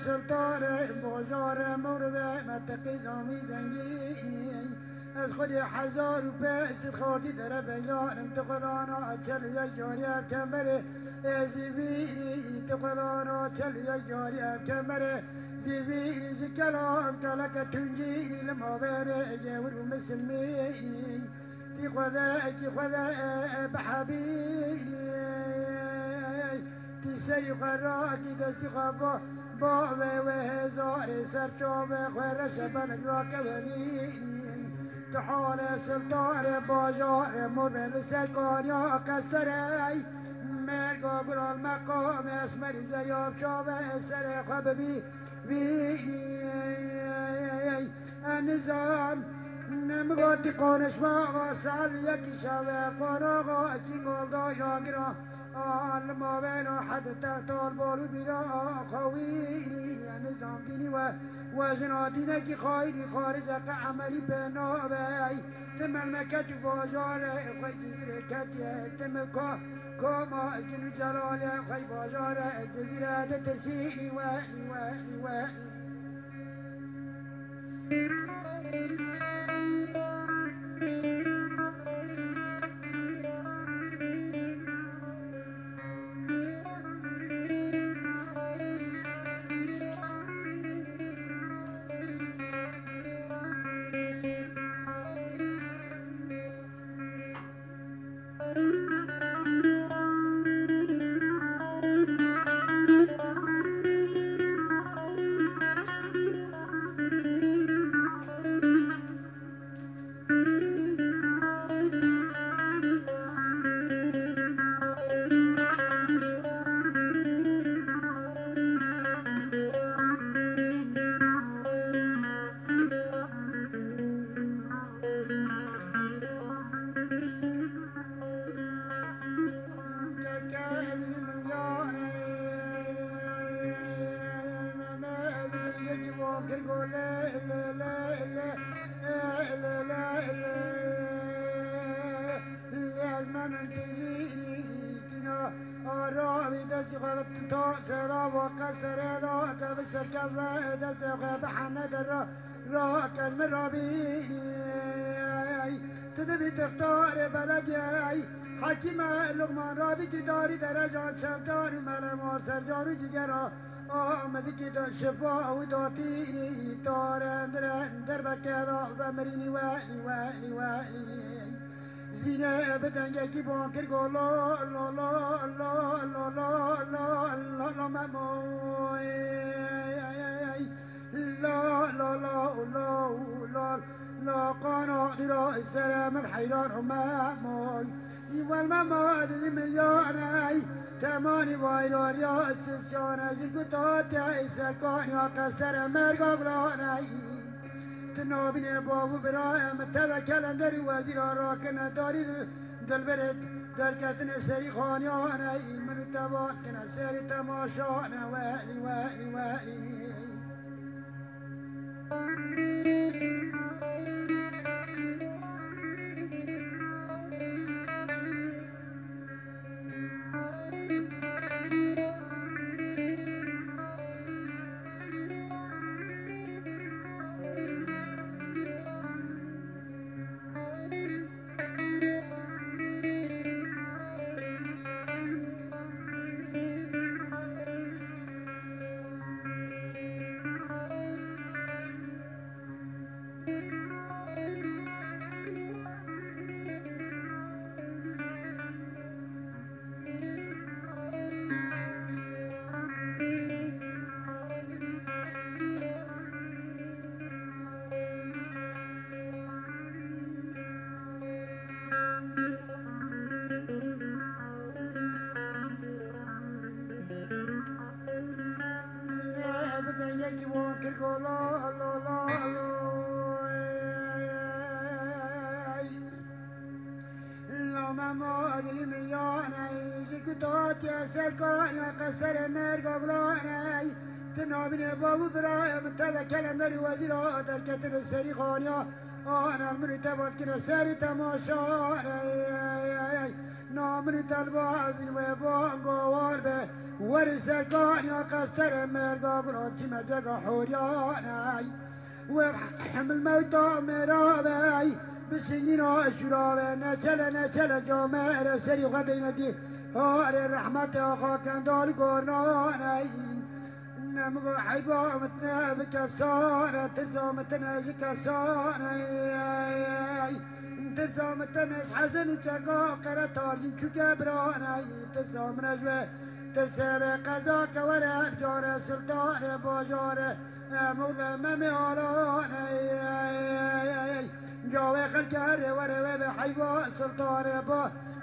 سلطان بازار مربع منطقه زامی زنگی از خود 1000 روپه خاطی در بیان انتقالانا چل یک جاری کمبر زیبیری انتقالانا چل یک جاری کمبر زیبیری زی کلام کلک تنجیری لما بره جور مسلمینی تی خدا بحبیری تی سری قراتی دستی خوابا با و هزار سرچوب خورش بلد را کبرینی تحال سلطان بازار مرمل سرکان یا قصری مرگا قرال مقام اسمری زیاب شابه سر خواب بینی النظام نمگاتی قانش باقا سال یکی شابه قاناقا چینگل دا یاگرا ما بين حد تحت البول بلا خويني نظام ديني وجناتينك خايني خارج عملي بنابي تم المكت بازار خي جزيرة تم كما جن جلال خي بازار جزيرة ترسيني واني تدبي تختار بلدي حكيم لقمان رادي داري درجات شلطان ملا مارسل جارو جگرا آمدی که دان شفا و داتیری تارن در بکرا و مرینی ولی زینه بدنگه کی بانکر گو لا لا لا لا لا لا لا لا لا مموی لا لا لا لا لا لا قانا لا السلام الحيران هماموي والمماد المليوني تماني بايلون يا السيسيوني زلقطات يا إساكون يا قسر مرقا بلاني تنوبني بابو برايم تبكل اندري وزير راكنا داري دالبرد دالكتن سري خانياني من تباكنا سري تماشانا والي تنابني بابو برايم تبكل اندري وزير دركتن السري خانيا انا المرتبط كنا ساري تماشا نامن تلوا بین و بانگوار به ورسکان یا قصر مرگا گلوچی مجگا حوریانای و حمل موتا مرابای بسنین آشورا نچل جامعه سری غدین دی هار رحمت آقا کندال گرنانای نمگو حیبا متنا بکسانه تزامتنا جکسانه تزامتنش حسن وشقا قرطار جنكو كبرانه تزامنش تسابق قزاك ولا بجار سلطان بجار مغمم عالان جاوي خلقار ولا بحيبا سلطان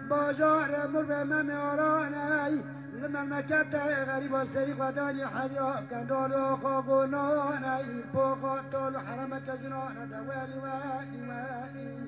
بجار مغمم عالان لما المكات غريب السريق وداني حريق كندولو خوغونان بوغو طولو حرمة جنان دوالي واني واني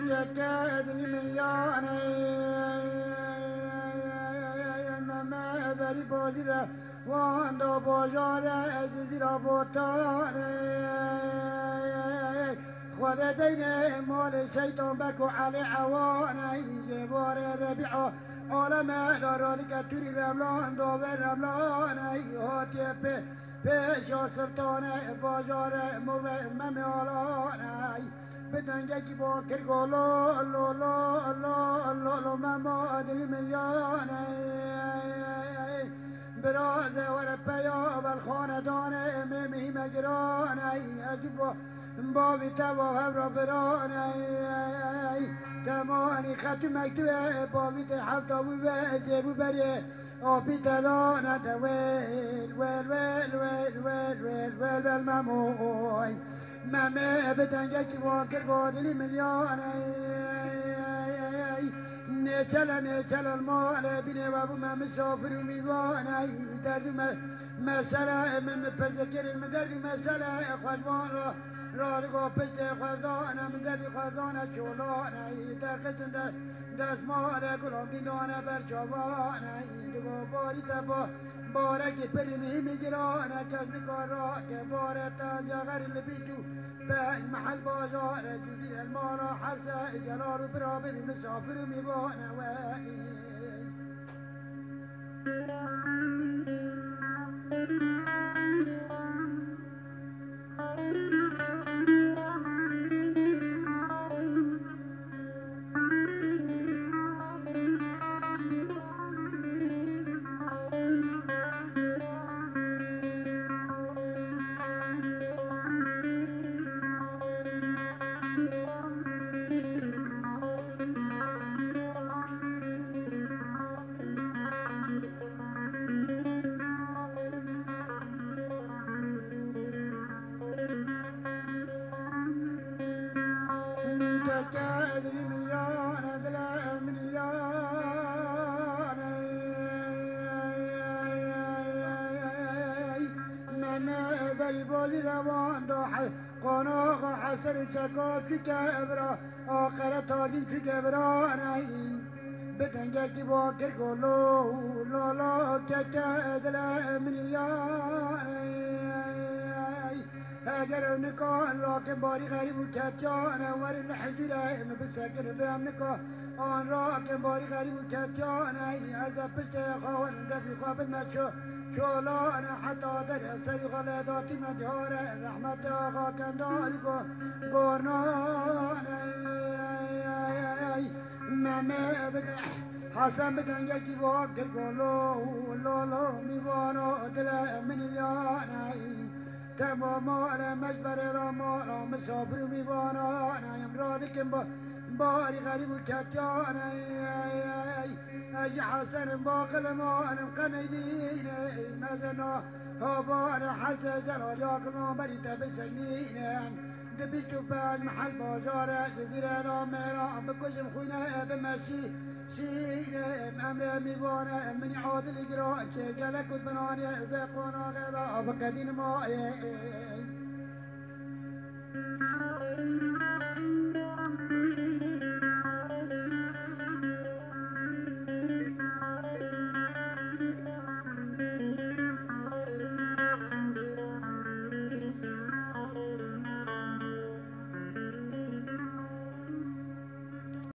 جكاد المليان ما بري بوزيرا واندو بوجارا ازيرا بوتان خود دين مال الشيطان بكو علي عوانا جبار ربيعه عالم دارالك توري رملان دوبر رملان هاتي بيشا سلطان بوجار مميالان بدنجا جيبو كرغولو لو لو لو لو لو ماما ادري مليان براز وربيا بالخاندان ميمي مجران اجيبو بابي تبو هبرا بران تماني ختم مكتوب بابي تحفظ وجيبو بري أبي تلانا دويل ويل ويل ويل ويل ويل ويل المموي ماما بدنجك واكر قادلي مليان نيتل المال بني وابو ما مسافر وميوان درد مسألة من بردكر المدرب مسألة خزوان رالقو بجد خزانة من دبي خزانة شولانا در قسم دست مال قلوم دينانا برشوانا دقو باري تبا بارك برمي مجرانا كسب كاراك بارتا جغر البيتو محل بازار جزيرة المارا حرسة جلال برابر مسافر ميوانا واني قناغ حسر چکا کی کبرا آخر تاجیم کی کبرا نهی بدنگه کی باکر گلو لالا که دل منیان اگر نکان راکن باری غریب و کتیان ور الحجوره مبسکر بهم نکان آن راکن باری غریب و کتیان از پشت خوان دفی خوابت مچو شولان حتى در سری غلادات مدهار رحمت آقا کنداری گرنان ممه حسن بدنگه کی وقت گلو لولو میوانا دل من یانای تمام على مجبر رمال مسافر میوانا نایم رادکم با باری غریب و کتیانا اجی حسن با قلمانم قنیدین مزنا هبار حسن زرا جاکنا بری تبسنینم دبیتو بعد محل بازار جزیره رامرا بکشم خوینه بمشی شيرم أمر ميوانا من عادل إجراء جلك البنانية ذقنا غدا بقدين ما